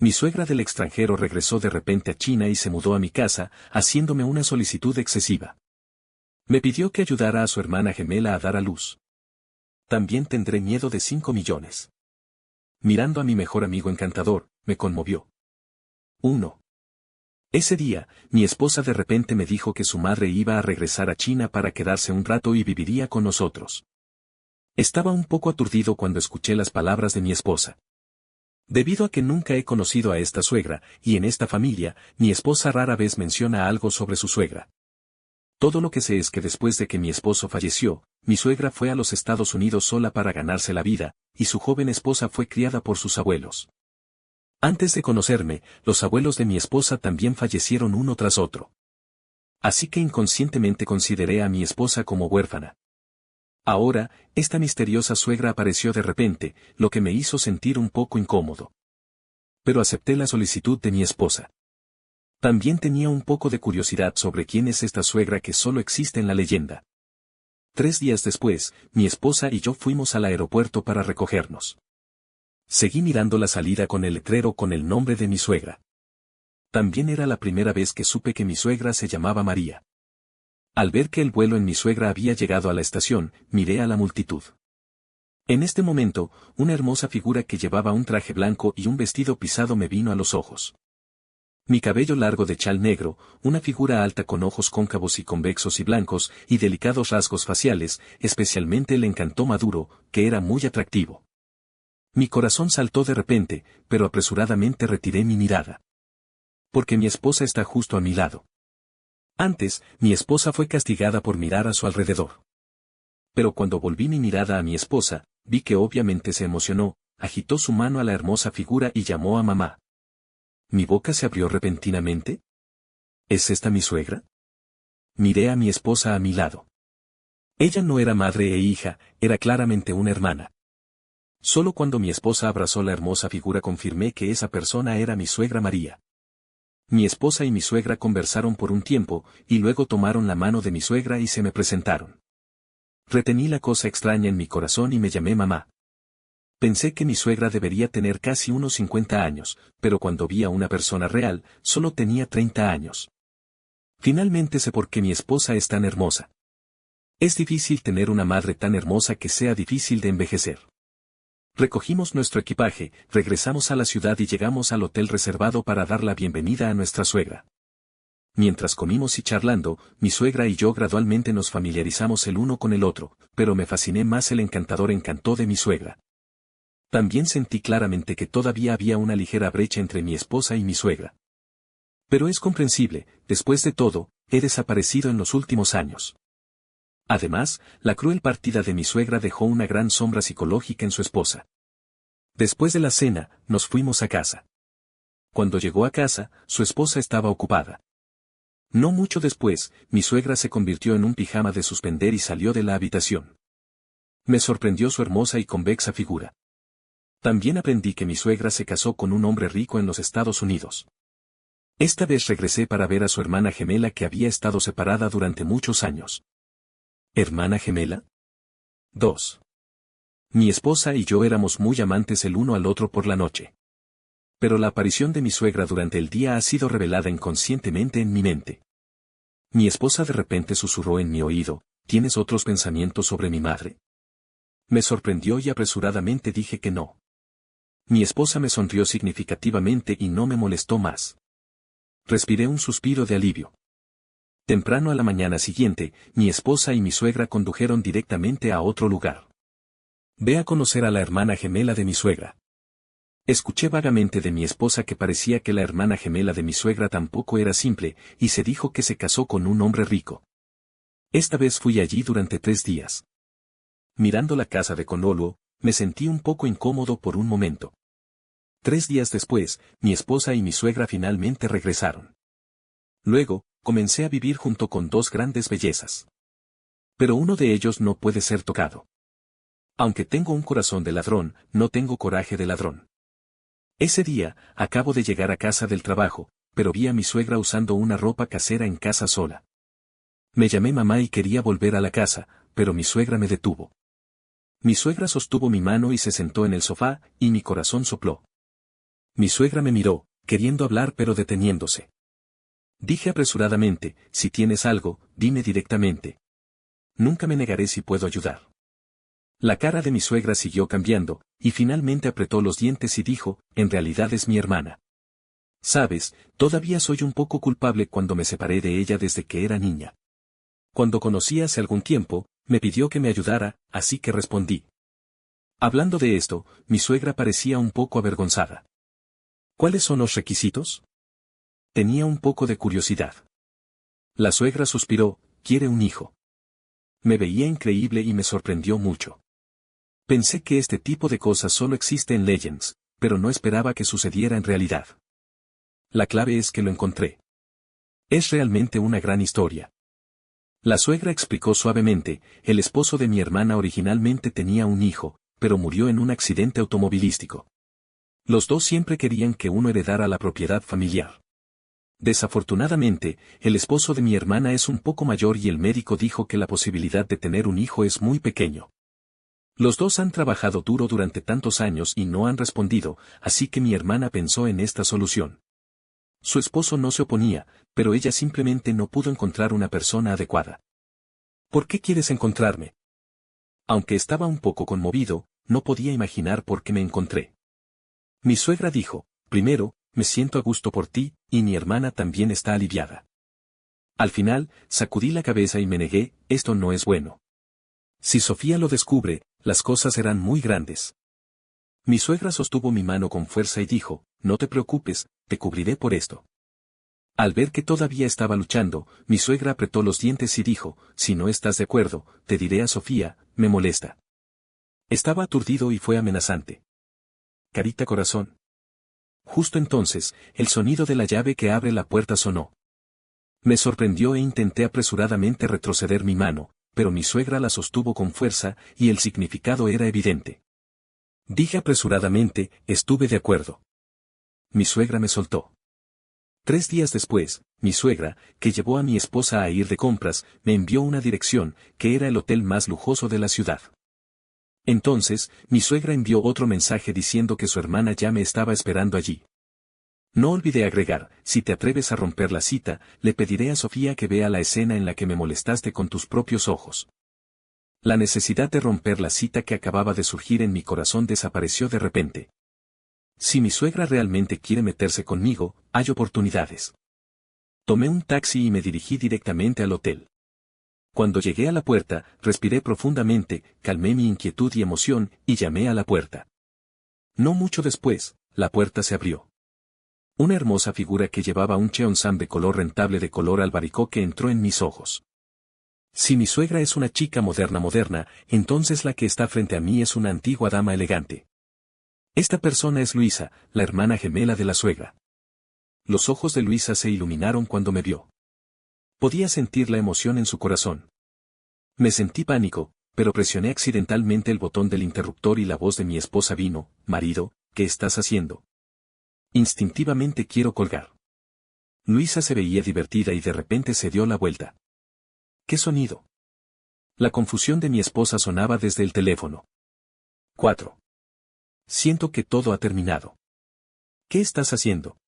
Mi suegra del extranjero regresó de repente a China y se mudó a mi casa, haciéndome una solicitud excesiva. Me pidió que ayudara a su hermana gemela a dar a luz. También tendré miedo de 5 millones. Mirando a mi mejor amigo encantador, me conmovió. 1. Ese día, mi esposa de repente me dijo que su madre iba a regresar a China para quedarse un rato y viviría con nosotros. Estaba un poco aturdido cuando escuché las palabras de mi esposa. Debido a que nunca he conocido a esta suegra, y en esta familia, mi esposa rara vez menciona algo sobre su suegra. Todo lo que sé es que después de que mi esposo falleció, mi suegra fue a los Estados Unidos sola para ganarse la vida, y su joven esposa fue criada por sus abuelos. Antes de conocerme, los abuelos de mi esposa también fallecieron uno tras otro. Así que inconscientemente consideré a mi esposa como huérfana. Ahora, esta misteriosa suegra apareció de repente, lo que me hizo sentir un poco incómodo. Pero acepté la solicitud de mi esposa. También tenía un poco de curiosidad sobre quién es esta suegra que solo existe en la leyenda. 3 días después, mi esposa y yo fuimos al aeropuerto para recogernos. Seguí mirando la salida con el letrero con el nombre de mi suegra. También era la primera vez que supe que mi suegra se llamaba María. Al ver que el vuelo en mi suegra había llegado a la estación, miré a la multitud. En este momento, una hermosa figura que llevaba un traje blanco y un vestido pisado me vino a los ojos. Mi cabello largo de chal negro, una figura alta con ojos cóncavos y convexos y blancos, y delicados rasgos faciales, especialmente el encantó maduro, que era muy atractivo. Mi corazón saltó de repente, pero apresuradamente retiré mi mirada. Porque mi esposa está justo a mi lado. Antes, mi esposa fue castigada por mirar a su alrededor. Pero cuando volví mi mirada a mi esposa, vi que obviamente se emocionó, agitó su mano a la hermosa figura y llamó a mamá. ¿Mi boca se abrió repentinamente? ¿Es esta mi suegra? Miré a mi esposa a mi lado. Ella no era madre e hija, era claramente una hermana. Solo cuando mi esposa abrazó la hermosa figura confirmé que esa persona era mi suegra María. Mi esposa y mi suegra conversaron por un tiempo, y luego tomaron la mano de mi suegra y se me presentaron. Retení la cosa extraña en mi corazón y me llamé mamá. Pensé que mi suegra debería tener casi unos 50 años, pero cuando vi a una persona real, solo tenía 30 años. Finalmente sé por qué mi esposa es tan hermosa. Es difícil tener una madre tan hermosa que sea difícil de envejecer. Recogimos nuestro equipaje, regresamos a la ciudad y llegamos al hotel reservado para dar la bienvenida a nuestra suegra. Mientras comimos y charlando, mi suegra y yo gradualmente nos familiarizamos el uno con el otro, pero me fasciné más el encantador encantó de mi suegra. También sentí claramente que todavía había una ligera brecha entre mi esposa y mi suegra. Pero es comprensible, después de todo, he desaparecido en los últimos años. Además, la cruel partida de mi suegra dejó una gran sombra psicológica en su esposa. Después de la cena, nos fuimos a casa. Cuando llegó a casa, su esposa estaba ocupada. No mucho después, mi suegra se convirtió en un pijama de suspender y salió de la habitación. Me sorprendió su hermosa y convexa figura. También aprendí que mi suegra se casó con un hombre rico en los Estados Unidos. Esta vez regresé para ver a su hermana gemela que había estado separada durante muchos años. ¿Hermana gemela? 2. Mi esposa y yo éramos muy amantes el uno al otro por la noche. Pero la aparición de mi suegra durante el día ha sido revelada inconscientemente en mi mente. Mi esposa de repente susurró en mi oído, ¿tienes otros pensamientos sobre mi madre? Me sorprendió y apresuradamente dije que no. Mi esposa me sonrió significativamente y no me molestó más. Respiré un suspiro de alivio. Temprano a la mañana siguiente, mi esposa y mi suegra condujeron directamente a otro lugar. Ve a conocer a la hermana gemela de mi suegra. Escuché vagamente de mi esposa que parecía que la hermana gemela de mi suegra tampoco era simple, y se dijo que se casó con un hombre rico. Esta vez fui allí durante 3 días. Mirando la casa de Conoluo, me sentí un poco incómodo por un momento. 3 días después, mi esposa y mi suegra finalmente regresaron. Luego, comencé a vivir junto con 2 grandes bellezas. Pero uno de ellos no puede ser tocado. Aunque tengo un corazón de ladrón, no tengo coraje de ladrón. Ese día, acabo de llegar a casa del trabajo, pero vi a mi suegra usando una ropa casera en casa sola. Me llamé mamá y quería volver a la casa, pero mi suegra me detuvo. Mi suegra sostuvo mi mano y se sentó en el sofá, y mi corazón sopló. Mi suegra me miró, queriendo hablar pero deteniéndose. Dije apresuradamente, si tienes algo, dime directamente. Nunca me negaré si puedo ayudar. La cara de mi suegra siguió cambiando, y finalmente apretó los dientes y dijo, en realidad es mi hermana. Sabes, todavía soy un poco culpable cuando me separé de ella desde que era niña. Cuando conocí hace algún tiempo, me pidió que me ayudara, así que respondí. Hablando de esto, mi suegra parecía un poco avergonzada. ¿Cuáles son los requisitos? Tenía un poco de curiosidad. La suegra suspiró, quiere un hijo. Me veía increíble y me sorprendió mucho. Pensé que este tipo de cosas solo existe en Legends, pero no esperaba que sucediera en realidad. La clave es que lo encontré. Es realmente una gran historia. La suegra explicó suavemente, el esposo de mi hermana originalmente tenía un hijo, pero murió en un accidente automovilístico. Los dos siempre querían que uno heredara la propiedad familiar. Desafortunadamente, el esposo de mi hermana es un poco mayor y el médico dijo que la posibilidad de tener un hijo es muy pequeño. Los dos han trabajado duro durante tantos años y no han respondido, así que mi hermana pensó en esta solución. Su esposo no se oponía, pero ella simplemente no pudo encontrar una persona adecuada. ¿Por qué quieres encontrarme? Aunque estaba un poco conmovido, no podía imaginar por qué me encontré. Mi suegra dijo, primero, me siento a gusto por ti, y mi hermana también está aliviada. Al final, sacudí la cabeza y me negué, esto no es bueno. Si Sofía lo descubre, las cosas serán muy grandes. Mi suegra sostuvo mi mano con fuerza y dijo, no te preocupes, te cubriré por esto. Al ver que todavía estaba luchando, mi suegra apretó los dientes y dijo, si no estás de acuerdo, te diré a Sofía, me molesta. Estaba aturdido y fue amenazante. Carita corazón. Justo entonces, el sonido de la llave que abre la puerta sonó. Me sorprendió e intenté apresuradamente retroceder mi mano, pero mi suegra la sostuvo con fuerza, y el significado era evidente. Dije apresuradamente, estuve de acuerdo. Mi suegra me soltó. 3 días después, mi suegra, que llevó a mi esposa a ir de compras, me envió una dirección, que era el hotel más lujoso de la ciudad. Entonces, mi suegra envió otro mensaje diciendo que su hermana ya me estaba esperando allí. No olvidé agregar, si te atreves a romper la cita, le pediré a Sofía que vea la escena en la que me molestaste con tus propios ojos. La necesidad de romper la cita que acababa de surgir en mi corazón desapareció de repente. Si mi suegra realmente quiere meterse conmigo, hay oportunidades. Tomé un taxi y me dirigí directamente al hotel. Cuando llegué a la puerta, respiré profundamente, calmé mi inquietud y emoción, y llamé a la puerta. No mucho después, la puerta se abrió. Una hermosa figura que llevaba un cheongsam de color rentable de color albaricoque entró en mis ojos. Si mi suegra es una chica moderna, entonces la que está frente a mí es una antigua dama elegante. Esta persona es Luisa, la hermana gemela de la suegra. Los ojos de Luisa se iluminaron cuando me vio. Podía sentir la emoción en su corazón. Me sentí pánico, pero presioné accidentalmente el botón del interruptor y la voz de mi esposa vino, marido, ¿qué estás haciendo? Instintivamente quiero colgar. Luisa se veía divertida y de repente se dio la vuelta. ¿Qué sonido? La confusión de mi esposa sonaba desde el teléfono. 4. Siento que todo ha terminado. ¿Qué estás haciendo?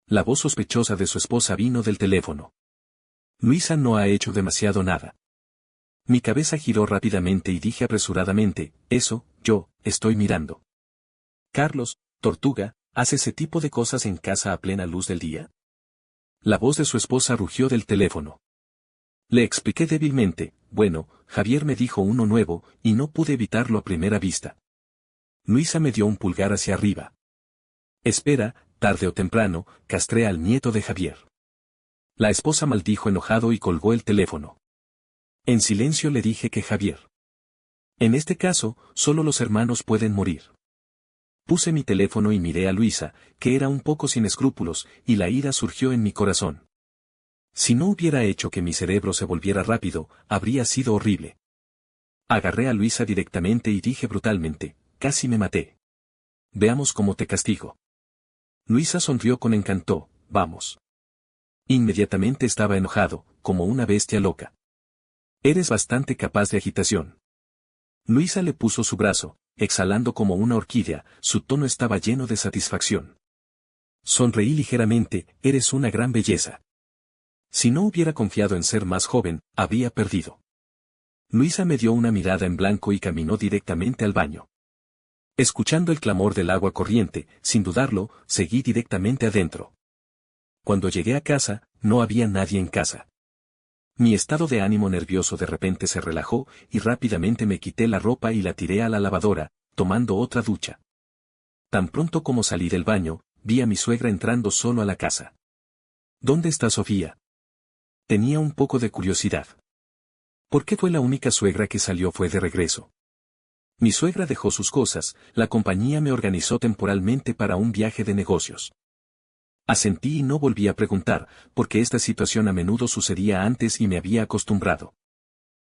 La voz sospechosa de su esposa vino del teléfono. Luisa no ha hecho demasiado nada. Mi cabeza giró rápidamente y dije apresuradamente, eso, yo, estoy mirando. Carlos, tortuga, ¿hace ese tipo de cosas en casa a plena luz del día? La voz de su esposa rugió del teléfono. Le expliqué débilmente, bueno, Javier me dijo uno nuevo, y no pude evitarlo a primera vista. Luisa me dio un pulgar hacia arriba. Espera, tarde o temprano, castré al nieto de Javier. La esposa maldijo enojado y colgó el teléfono. En silencio le dije que Javier. En este caso, solo los hermanos pueden morir. Puse mi teléfono y miré a Luisa, que era un poco sin escrúpulos, y la ira surgió en mi corazón. Si no hubiera hecho que mi cerebro se volviera rápido, habría sido horrible. Agarré a Luisa directamente y dije brutalmente, casi me maté. Veamos cómo te castigo. Luisa sonrió con encanto, vamos. Inmediatamente estaba enojado, como una bestia loca. Eres bastante capaz de agitación. Luisa le puso su brazo, exhalando como una orquídea, su tono estaba lleno de satisfacción. Sonreí ligeramente, eres una gran belleza. Si no hubiera confiado en ser más joven, habría perdido. Luisa me dio una mirada en blanco y caminó directamente al baño. Escuchando el clamor del agua corriente, sin dudarlo, seguí directamente adentro. Cuando llegué a casa, no había nadie en casa. Mi estado de ánimo nervioso de repente se relajó y rápidamente me quité la ropa y la tiré a la lavadora, tomando otra ducha. Tan pronto como salí del baño, vi a mi suegra entrando solo a la casa. ¿Dónde está Sofía? Tenía un poco de curiosidad. ¿Por qué fue la única suegra que salió fue de regreso? Mi suegra dejó sus cosas, la compañía me organizó temporalmente para un viaje de negocios. Asentí y no volví a preguntar, porque esta situación a menudo sucedía antes y me había acostumbrado.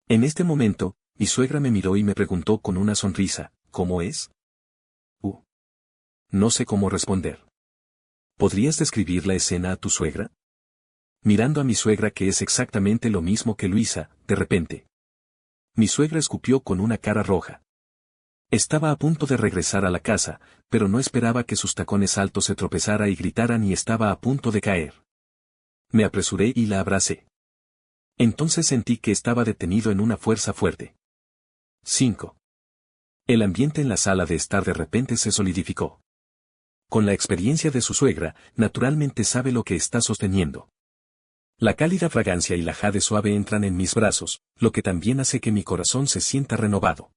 En este momento, mi suegra me miró y me preguntó con una sonrisa, ¿cómo es? No sé cómo responder. ¿Podrías describir la escena a tu suegra? Mirando a mi suegra que es exactamente lo mismo que Luisa, de repente. Mi suegra escupió con una cara roja. Estaba a punto de regresar a la casa, pero no esperaba que sus tacones altos se tropezara y gritaran y estaba a punto de caer. Me apresuré y la abracé. Entonces sentí que estaba detenido en una fuerza fuerte. 5. El ambiente en la sala de estar de repente se solidificó. Con la experiencia de su suegra, naturalmente sabe lo que está sosteniendo. La cálida fragancia y la jade suave entran en mis brazos, lo que también hace que mi corazón se sienta renovado.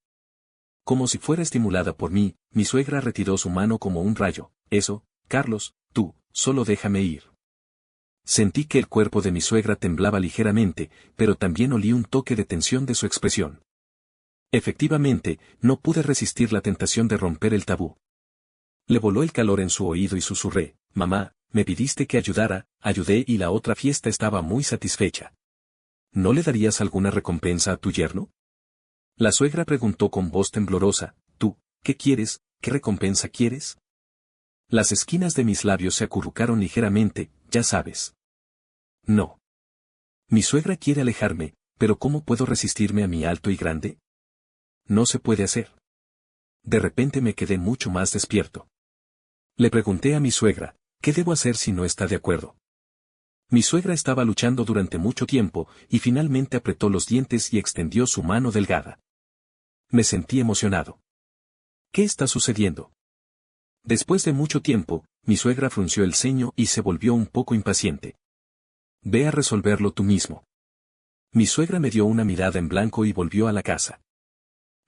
Como si fuera estimulada por mí, mi suegra retiró su mano como un rayo. Eso, Carlos, tú, solo déjame ir. Sentí que el cuerpo de mi suegra temblaba ligeramente, pero también olí un toque de tensión de su expresión. Efectivamente, no pude resistir la tentación de romper el tabú. Le voló el calor en su oído y susurré, mamá, me pidiste que ayudara, ayudé y la otra fiesta estaba muy satisfecha. ¿No le darías alguna recompensa a tu yerno? La suegra preguntó con voz temblorosa, ¿tú, qué quieres, qué recompensa quieres? Las esquinas de mis labios se acurrucaron ligeramente, ya sabes. No. Mi suegra quiere alejarme, pero ¿cómo puedo resistirme a mi alto y grande? No se puede hacer. De repente me quedé mucho más despierto. Le pregunté a mi suegra, ¿qué debo hacer si no está de acuerdo? Mi suegra estaba luchando durante mucho tiempo, y finalmente apretó los dientes y extendió su mano delgada. Me sentí emocionado. ¿Qué está sucediendo? Después de mucho tiempo, mi suegra frunció el ceño y se volvió un poco impaciente. Ve a resolverlo tú mismo. Mi suegra me dio una mirada en blanco y volvió a la casa.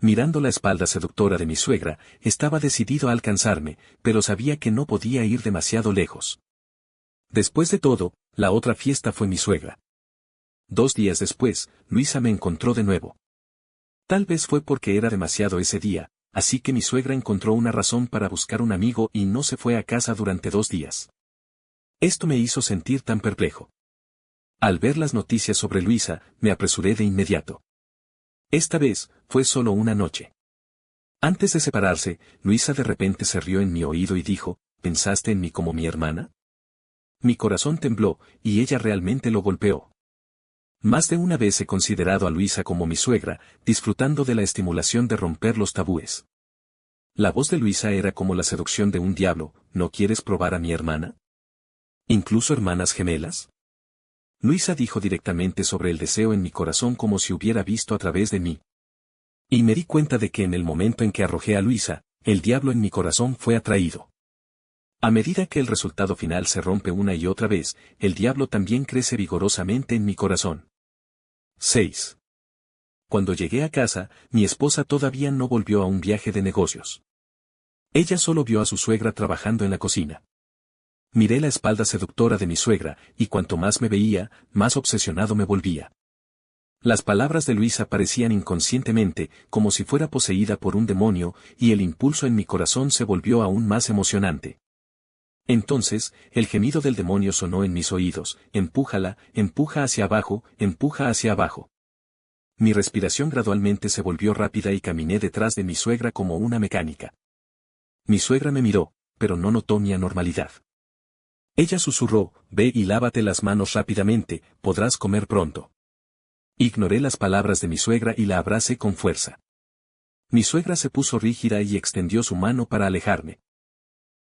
Mirando la espalda seductora de mi suegra, estaba decidido a alcanzarme, pero sabía que no podía ir demasiado lejos. Después de todo, la otra fiesta fue mi suegra. 2 días después, Luisa me encontró de nuevo. Tal vez fue porque era demasiado ese día, así que mi suegra encontró una razón para buscar un amigo y no se fue a casa durante 2 días. Esto me hizo sentir tan perplejo. Al ver las noticias sobre Luisa, me apresuré de inmediato. Esta vez, fue solo una noche. Antes de separarse, Luisa de repente se rió en mi oído y dijo, ¿pensaste en mí como mi hermana? Mi corazón tembló, y ella realmente lo golpeó. Más de una vez he considerado a Luisa como mi suegra, disfrutando de la estimulación de romper los tabúes. La voz de Luisa era como la seducción de un diablo, ¿no quieres probar a mi hermana? ¿Incluso hermanas gemelas? Luisa dijo directamente sobre el deseo en mi corazón como si hubiera visto a través de mí. Y me di cuenta de que en el momento en que arrojé a Luisa, el diablo en mi corazón fue atraído. A medida que el resultado final se rompe una y otra vez, el diablo también crece vigorosamente en mi corazón. 6. Cuando llegué a casa, mi esposa todavía no volvió a un viaje de negocios. Ella solo vio a su suegra trabajando en la cocina. Miré la espalda seductora de mi suegra, y cuanto más me veía, más obsesionado me volvía. Las palabras de Luisa parecían inconscientemente, como si fuera poseída por un demonio, y el impulso en mi corazón se volvió aún más emocionante. Entonces, el gemido del demonio sonó en mis oídos, empújala, empuja hacia abajo, empuja hacia abajo. Mi respiración gradualmente se volvió rápida y caminé detrás de mi suegra como una mecánica. Mi suegra me miró, pero no notó mi anormalidad. Ella susurró, ve y lávate las manos rápidamente, podrás comer pronto. Ignoré las palabras de mi suegra y la abracé con fuerza. Mi suegra se puso rígida y extendió su mano para alejarme.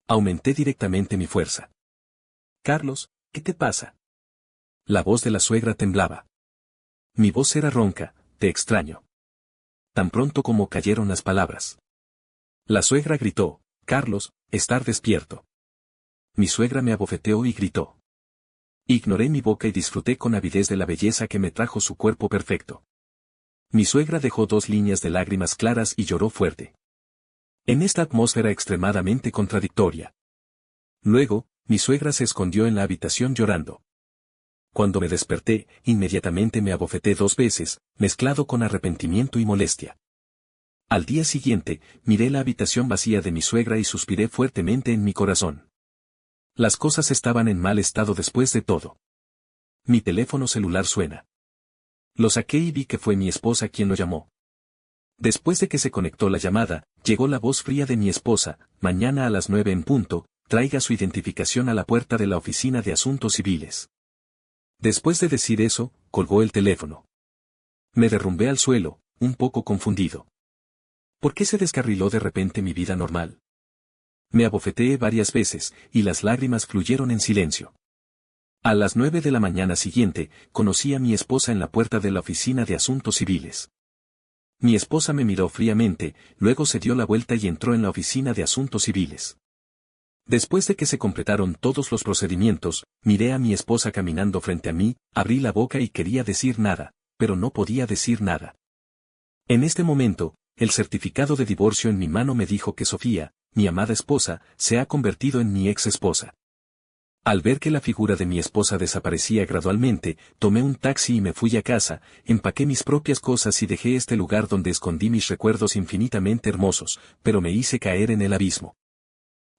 Aumenté directamente mi fuerza. Carlos, ¿qué te pasa? La voz de la suegra temblaba. Mi voz era ronca, te extraño. Tan pronto como cayeron las palabras. La suegra gritó, Carlos, estar despierto. Mi suegra me abofeteó y gritó. Ignoré mi boca y disfruté con avidez de la belleza que me trajo su cuerpo perfecto. Mi suegra dejó 2 líneas de lágrimas claras y lloró fuerte. En esta atmósfera extremadamente contradictoria. Luego, mi suegra se escondió en la habitación llorando. Cuando me desperté, inmediatamente me abofeté 2 veces, mezclado con arrepentimiento y molestia. Al día siguiente, miré la habitación vacía de mi suegra y suspiré fuertemente en mi corazón. Las cosas estaban en mal estado después de todo. Mi teléfono celular suena. Lo saqué y vi que fue mi esposa quien lo llamó. Después de que se conectó la llamada, llegó la voz fría de mi esposa, mañana a las 9 en punto, traiga su identificación a la puerta de la Oficina de Asuntos Civiles. Después de decir eso, colgó el teléfono. Me derrumbé al suelo, un poco confundido. ¿Por qué se descarriló de repente mi vida normal? Me abofeteé varias veces, y las lágrimas fluyeron en silencio. A las 9 de la mañana siguiente, conocí a mi esposa en la puerta de la Oficina de Asuntos Civiles. Mi esposa me miró fríamente, luego se dio la vuelta y entró en la Oficina de Asuntos Civiles. Después de que se completaron todos los procedimientos, miré a mi esposa caminando frente a mí, abrí la boca y quería decir nada, pero no podía decir nada. En este momento, el certificado de divorcio en mi mano me dijo que Sofía, mi amada esposa, se ha convertido en mi ex esposa. Al ver que la figura de mi esposa desaparecía gradualmente, tomé un taxi y me fui a casa, empaqué mis propias cosas y dejé este lugar donde escondí mis recuerdos infinitamente hermosos, pero me hice caer en el abismo.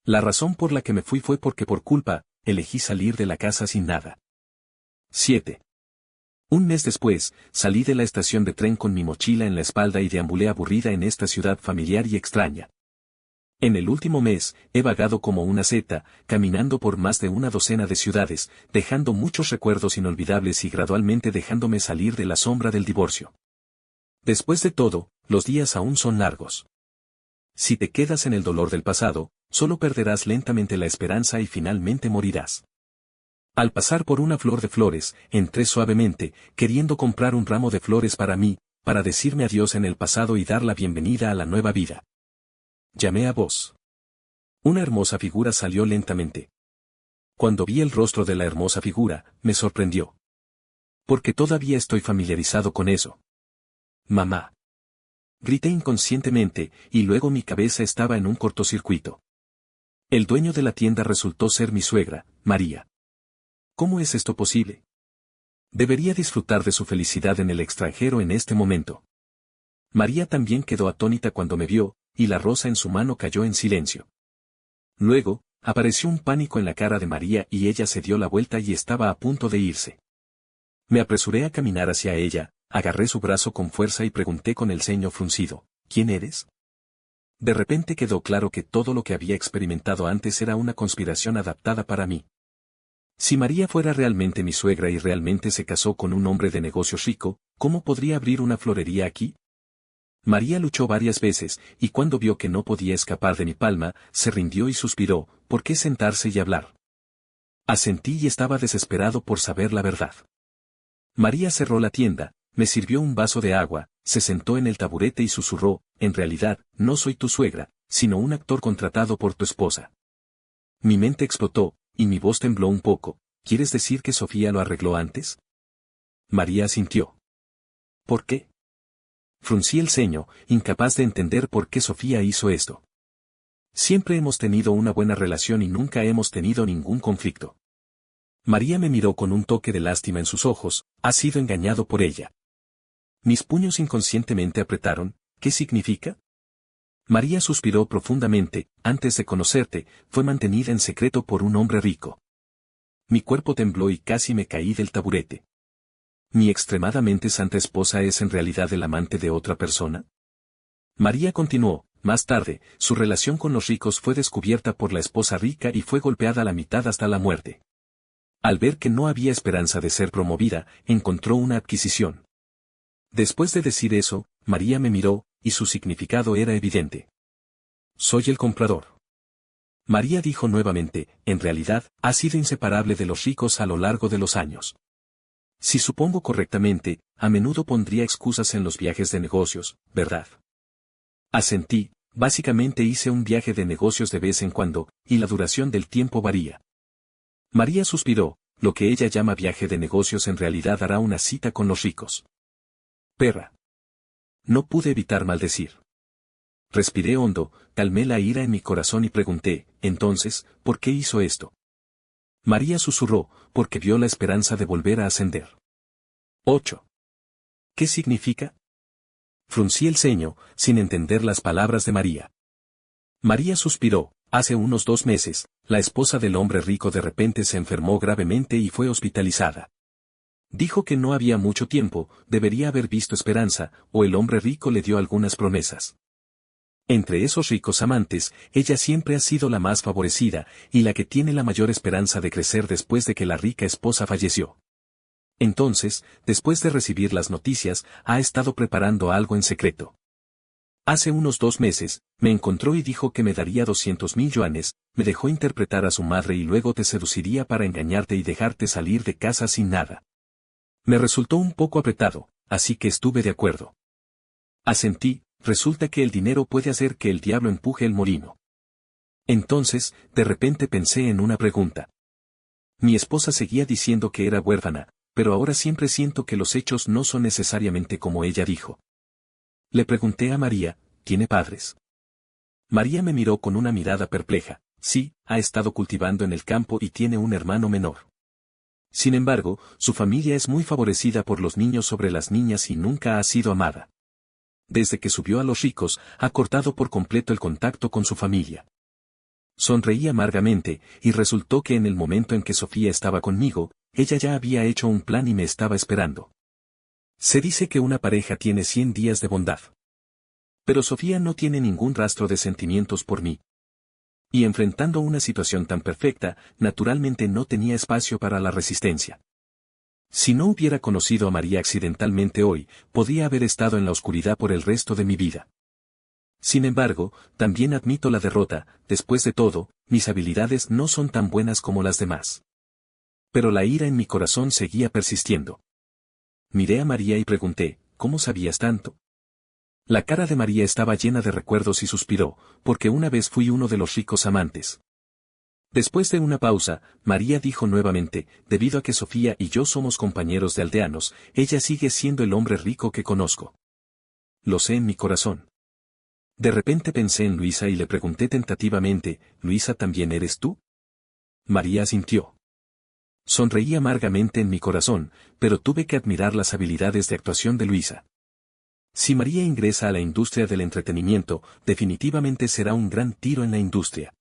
La razón por la que me fui fue porque por culpa, elegí salir de la casa sin nada. 7. Un mes después, salí de la estación de tren con mi mochila en la espalda y deambulé aburrida en esta ciudad familiar y extraña. En el último mes, he vagado como una seta, caminando por más de una docena de ciudades, dejando muchos recuerdos inolvidables y gradualmente dejándome salir de la sombra del divorcio. Después de todo, los días aún son largos. Si te quedas en el dolor del pasado, solo perderás lentamente la esperanza y finalmente morirás. Al pasar por una flor de flores, entré suavemente, queriendo comprar un ramo de flores para mí, para decirme adiós en el pasado y dar la bienvenida a la nueva vida. Llamé a voz. Una hermosa figura salió lentamente. Cuando vi el rostro de la hermosa figura, me sorprendió. Porque todavía estoy familiarizado con eso. Mamá. Grité inconscientemente, y luego mi cabeza estaba en un cortocircuito. El dueño de la tienda resultó ser mi suegra, María. ¿Cómo es esto posible? Debería disfrutar de su felicidad en el extranjero en este momento. María también quedó atónita cuando me vio, y la rosa en su mano cayó en silencio. Luego, apareció un pánico en la cara de María y ella se dio la vuelta y estaba a punto de irse. Me apresuré a caminar hacia ella, agarré su brazo con fuerza y pregunté con el ceño fruncido, ¿quién eres? De repente quedó claro que todo lo que había experimentado antes era una conspiración adaptada para mí. Si María fuera realmente mi suegra y realmente se casó con un hombre de negocios rico, ¿cómo podría abrir una florería aquí? María luchó varias veces, y cuando vio que no podía escapar de mi palma, se rindió y suspiró, ¿por qué sentarse y hablar? Asentí y estaba desesperado por saber la verdad. María cerró la tienda, me sirvió un vaso de agua, se sentó en el taburete y susurró, en realidad, no soy tu suegra, sino un actor contratado por tu esposa. Mi mente explotó, y mi voz tembló un poco, ¿quieres decir que Sofía lo arregló antes? María asintió. ¿Por qué? Fruncí el ceño, incapaz de entender por qué Sofía hizo esto. Siempre hemos tenido una buena relación y nunca hemos tenido ningún conflicto. María me miró con un toque de lástima en sus ojos, has sido engañado por ella. Mis puños inconscientemente apretaron, ¿qué significa? María suspiró profundamente, antes de conocerte, fue mantenida en secreto por un hombre rico. Mi cuerpo tembló y casi me caí del taburete. ¿Mi extremadamente santa esposa es en realidad el amante de otra persona? María continuó, más tarde, su relación con los ricos fue descubierta por la esposa rica y fue golpeada a la mitad hasta la muerte. Al ver que no había esperanza de ser promovida, encontró una adquisición. Después de decir eso, María me miró, y su significado era evidente. Soy el comprador. María dijo nuevamente, en realidad, ha sido inseparable de los ricos a lo largo de los años. Si supongo correctamente, a menudo pondría excusas en los viajes de negocios, ¿verdad? Asentí, básicamente hice un viaje de negocios de vez en cuando, y la duración del tiempo varía. María suspiró, lo que ella llama viaje de negocios en realidad hará una cita con los ricos. Perra. No pude evitar maldecir. Respiré hondo, calmé la ira en mi corazón y pregunté, entonces, ¿por qué hizo esto? María susurró, porque vio la esperanza de volver a ascender. 8. ¿Qué significa? Fruncí el ceño, sin entender las palabras de María. María suspiró, hace unos 2 meses, la esposa del hombre rico de repente se enfermó gravemente y fue hospitalizada. Dijo que no había mucho tiempo, debería haber visto esperanza, o el hombre rico le dio algunas promesas. Entre esos ricos amantes, ella siempre ha sido la más favorecida, y la que tiene la mayor esperanza de crecer después de que la rica esposa falleció. Entonces, después de recibir las noticias, ha estado preparando algo en secreto. Hace unos 2 meses, me encontró y dijo que me daría 200.000 yuanes, me dejó interpretar a su madre y luego te seduciría para engañarte y dejarte salir de casa sin nada. Me resultó un poco apretado, así que estuve de acuerdo. Asentí. Resulta que el dinero puede hacer que el diablo empuje el molino. Entonces, de repente pensé en una pregunta. Mi esposa seguía diciendo que era huérfana, pero ahora siempre siento que los hechos no son necesariamente como ella dijo. Le pregunté a María, ¿tiene padres? María me miró con una mirada perpleja. Sí, ha estado cultivando en el campo y tiene un hermano menor. Sin embargo, su familia es muy favorecida por los niños sobre las niñas y nunca ha sido amada. Desde que subió a los ricos, ha cortado por completo el contacto con su familia. Sonreí amargamente, y resultó que en el momento en que Sofía estaba conmigo, ella ya había hecho un plan y me estaba esperando. Se dice que una pareja tiene 100 días de bondad. Pero Sofía no tiene ningún rastro de sentimientos por mí. Y enfrentando una situación tan perfecta, naturalmente no tenía espacio para la resistencia. Si no hubiera conocido a María accidentalmente hoy, podía haber estado en la oscuridad por el resto de mi vida. Sin embargo, también admito la derrota, después de todo, mis habilidades no son tan buenas como las demás. Pero la ira en mi corazón seguía persistiendo. Miré a María y pregunté, ¿cómo sabías tanto? La cara de María estaba llena de recuerdos y suspiró, porque una vez fui uno de los ricos amantes. Después de una pausa, María dijo nuevamente, debido a que Sofía y yo somos compañeros de aldeanos, ella sigue siendo el hombre rico que conozco. Lo sé en mi corazón. De repente pensé en Luisa y le pregunté tentativamente, ¿Luisa también eres tú? María asintió. Sonreí amargamente en mi corazón, pero tuve que admirar las habilidades de actuación de Luisa. Si María ingresa a la industria del entretenimiento, definitivamente será un gran tiro en la industria.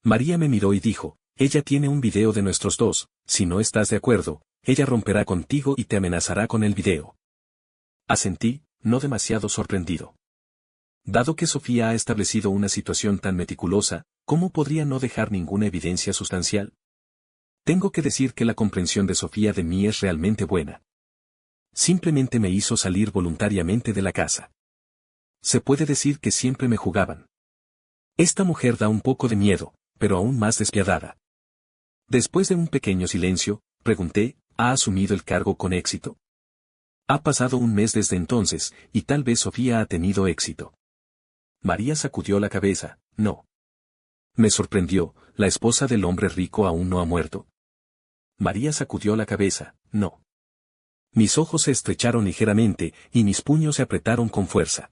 María me miró y dijo, ella tiene un video de nuestros dos, si no estás de acuerdo, ella romperá contigo y te amenazará con el video. Asentí, no demasiado sorprendido. Dado que Sofía ha establecido una situación tan meticulosa, ¿cómo podría no dejar ninguna evidencia sustancial? Tengo que decir que la comprensión de Sofía de mí es realmente buena. Simplemente me hizo salir voluntariamente de la casa. Se puede decir que siempre me jugaban. Esta mujer da un poco de miedo, pero aún más despiadada. Después de un pequeño silencio, pregunté, ¿ha asumido el cargo con éxito? Ha pasado un mes desde entonces, y tal vez Sofía ha tenido éxito. María sacudió la cabeza, no. Me sorprendió, ¿la esposa del hombre rico aún no ha muerto? María sacudió la cabeza, no. Mis ojos se estrecharon ligeramente, y mis puños se apretaron con fuerza.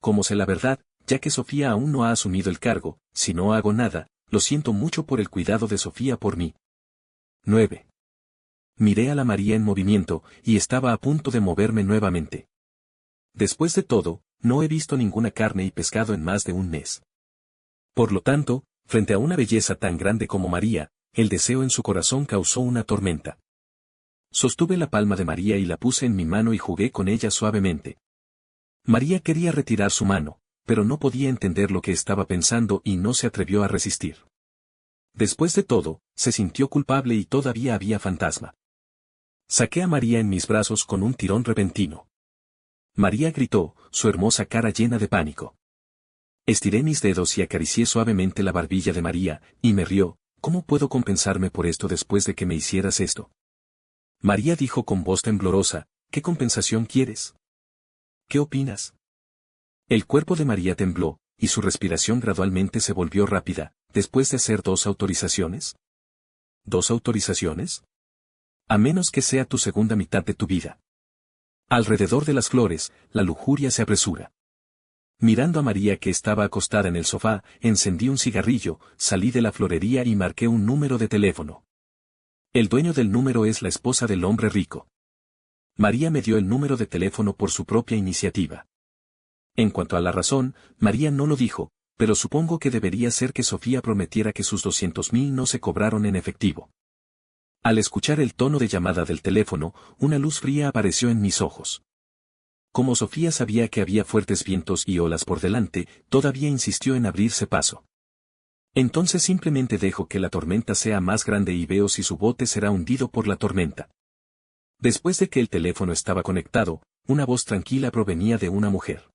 Como sé la verdad, ya que Sofía aún no ha asumido el cargo, si no hago nada, lo siento mucho por el cuidado de Sofía por mí. 9. Miré a la María en movimiento, y estaba a punto de moverme nuevamente. Después de todo, no he visto ninguna carne y pescado en más de un mes. Por lo tanto, frente a una belleza tan grande como María, el deseo en su corazón causó una tormenta. Sostuve la palma de María y la puse en mi mano y jugué con ella suavemente. María quería retirar su mano, pero no podía entender lo que estaba pensando y no se atrevió a resistir. Después de todo, se sintió culpable y todavía había fantasma. Saqué a María en mis brazos con un tirón repentino. María gritó, su hermosa cara llena de pánico. Estiré mis dedos y acaricié suavemente la barbilla de María, y me rió. ¿Cómo puedo compensarme por esto después de que me hicieras esto? María dijo con voz temblorosa, ¿qué compensación quieres? ¿Qué opinas? El cuerpo de María tembló, y su respiración gradualmente se volvió rápida, después de hacer 2 autorizaciones. ¿2 autorizaciones? A menos que sea tu segunda mitad de tu vida. Alrededor de las flores, la lujuria se apresura. Mirando a María que estaba acostada en el sofá, encendí un cigarrillo, salí de la florería y marqué un número de teléfono. El dueño del número es la esposa del hombre rico. María me dio el número de teléfono por su propia iniciativa. En cuanto a la razón, María no lo dijo, pero supongo que debería ser que Sofía prometiera que sus 200.000 no se cobraron en efectivo. Al escuchar el tono de llamada del teléfono, una luz fría apareció en mis ojos. Como Sofía sabía que había fuertes vientos y olas por delante, todavía insistió en abrirse paso. Entonces simplemente dejo que la tormenta sea más grande y veo si su bote será hundido por la tormenta. Después de que el teléfono estaba conectado, una voz tranquila provenía de una mujer.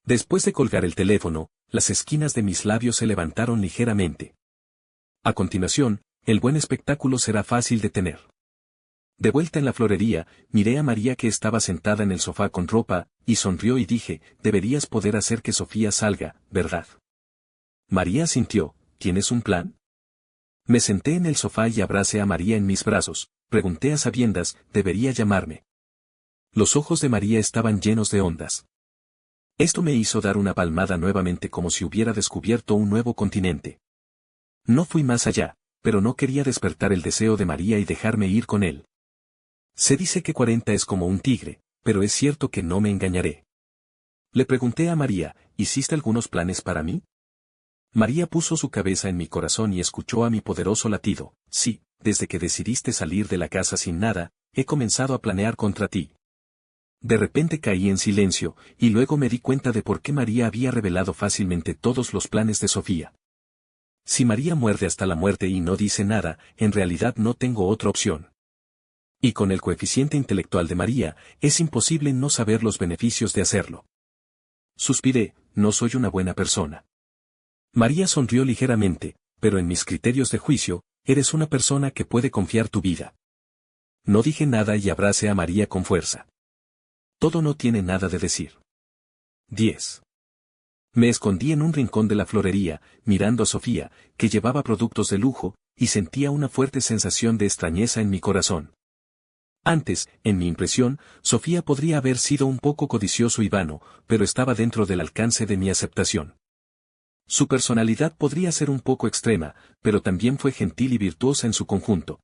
Después de colgar el teléfono, las esquinas de mis labios se levantaron ligeramente. A continuación, el buen espectáculo será fácil de tener. De vuelta en la florería, miré a María que estaba sentada en el sofá con ropa, y sonrió y dije, deberías poder hacer que Sofía salga, ¿verdad? María asintió, ¿tienes un plan? Me senté en el sofá y abracé a María en mis brazos, pregunté a sabiendas, ¿debería llamarme? Los ojos de María estaban llenos de ondas. Esto me hizo dar una palmada nuevamente como si hubiera descubierto un nuevo continente. No fui más allá, pero no quería despertar el deseo de María y dejarme ir con él. Se dice que 40 es como un tigre, pero es cierto que no me engañaré. Le pregunté a María, ¿hiciste algunos planes para mí? María puso su cabeza en mi corazón y escuchó a mi poderoso latido. Sí, desde que decidiste salir de la casa sin nada, he comenzado a planear contra ti. De repente caí en silencio, y luego me di cuenta de por qué María había revelado fácilmente todos los planes de Sofía. Si María muerde hasta la muerte y no dice nada, en realidad no tengo otra opción. Y con el coeficiente intelectual de María, es imposible no saber los beneficios de hacerlo. Suspiré, no soy una buena persona. María sonrió ligeramente, pero en mis criterios de juicio, eres una persona que puede confiar tu vida. No dije nada y abracé a María con fuerza. Todo no tiene nada de decir. 10. Me escondí en un rincón de la florería, mirando a Sofía, que llevaba productos de lujo, y sentía una fuerte sensación de extrañeza en mi corazón. Antes, en mi impresión, Sofía podría haber sido un poco codicioso y vano, pero estaba dentro del alcance de mi aceptación. Su personalidad podría ser un poco extrema, pero también fue gentil y virtuosa en su conjunto.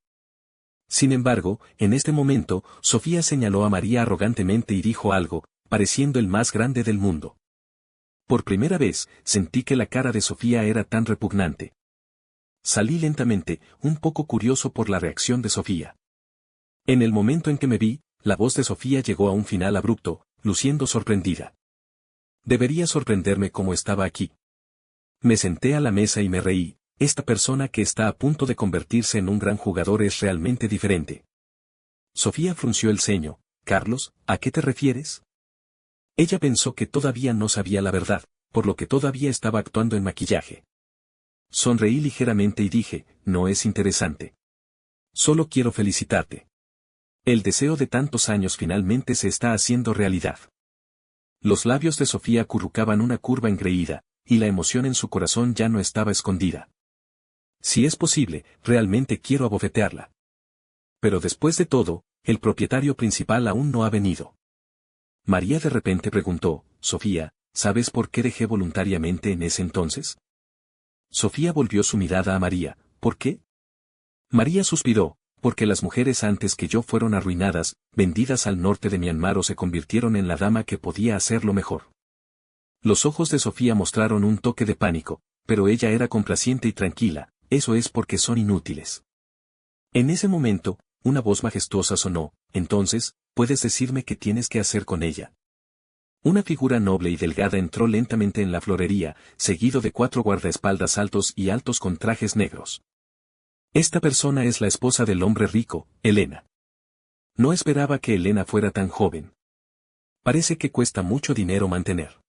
Sin embargo, en este momento, Sofía señaló a María arrogantemente y dijo algo, pareciendo el más grande del mundo. Por primera vez, sentí que la cara de Sofía era tan repugnante. Salí lentamente, un poco curioso por la reacción de Sofía. En el momento en que me vi, la voz de Sofía llegó a un final abrupto, luciendo sorprendida. Debería sorprenderme como estaba aquí. Me senté a la mesa y me reí. Esta persona que está a punto de convertirse en un gran jugador es realmente diferente. Sofía frunció el ceño. Carlos, ¿a qué te refieres? Ella pensó que todavía no sabía la verdad, por lo que todavía estaba actuando en maquillaje. Sonreí ligeramente y dije, no es interesante. Solo quiero felicitarte. El deseo de tantos años finalmente se está haciendo realidad. Los labios de Sofía acurrucaban una curva engreída, y la emoción en su corazón ya no estaba escondida. Si es posible, realmente quiero abofetearla. Pero después de todo, el propietario principal aún no ha venido. María de repente preguntó, Sofía, ¿sabes por qué dejé voluntariamente en ese entonces? Sofía volvió su mirada a María, ¿por qué? María suspiró, porque las mujeres antes que yo fueron arruinadas, vendidas al norte de Myanmar o se convirtieron en la dama que podía hacerlo mejor. Los ojos de Sofía mostraron un toque de pánico, pero ella era complaciente y tranquila, eso es porque son inútiles. En ese momento, una voz majestuosa sonó, entonces, ¿puedes decirme qué tienes que hacer con ella? Una figura noble y delgada entró lentamente en la florería, seguido de 4 guardaespaldas altos y altos con trajes negros. Esta persona es la esposa del hombre rico, Elena. No esperaba que Elena fuera tan joven. Parece que cuesta mucho dinero mantener.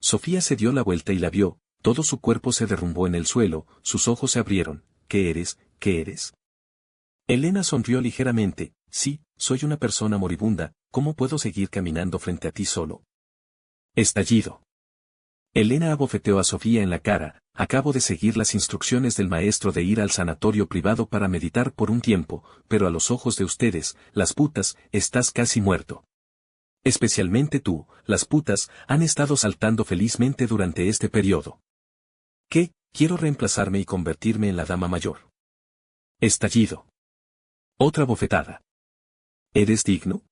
Sofía se dio la vuelta y la vio, todo su cuerpo se derrumbó en el suelo, sus ojos se abrieron. ¿Qué eres? ¿Qué eres? Elena sonrió ligeramente. Sí, soy una persona moribunda, ¿cómo puedo seguir caminando frente a ti solo? Estallido. Elena abofeteó a Sofía en la cara. Acabo de seguir las instrucciones del maestro de ir al sanatorio privado para meditar por un tiempo, pero a los ojos de ustedes, las putas, estás casi muerto. Especialmente tú, las putas, han estado saltando felizmente durante este periodo. ¿Qué? Quiero reemplazarme y convertirme en la dama mayor. Estallido. Otra bofetada. ¿Eres digno?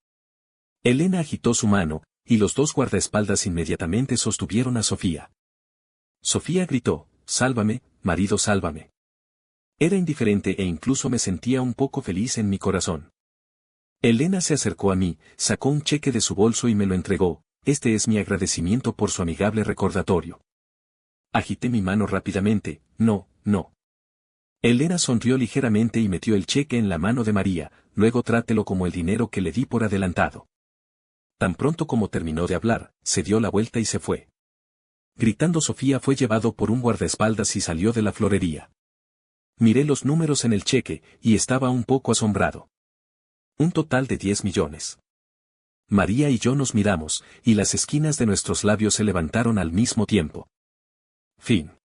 Elena agitó su mano, y los dos guardaespaldas inmediatamente sostuvieron a Sofía. Sofía gritó, sálvame, marido, sálvame. Era indiferente e incluso me sentía un poco feliz en mi corazón. Elena se acercó a mí, sacó un cheque de su bolso y me lo entregó. Este es mi agradecimiento por su amigable recordatorio. Agité mi mano rápidamente. No, no. Elena sonrió ligeramente y metió el cheque en la mano de María. Luego trátelo como el dinero que le di por adelantado. Tan pronto como terminó de hablar, se dio la vuelta y se fue. Gritando, Sofía fue llevado por un guardaespaldas y salió de la florería. Miré los números en el cheque, y estaba un poco asombrado. Un total de 10 millones. María y yo nos miramos, y las esquinas de nuestros labios se levantaron al mismo tiempo. Fin.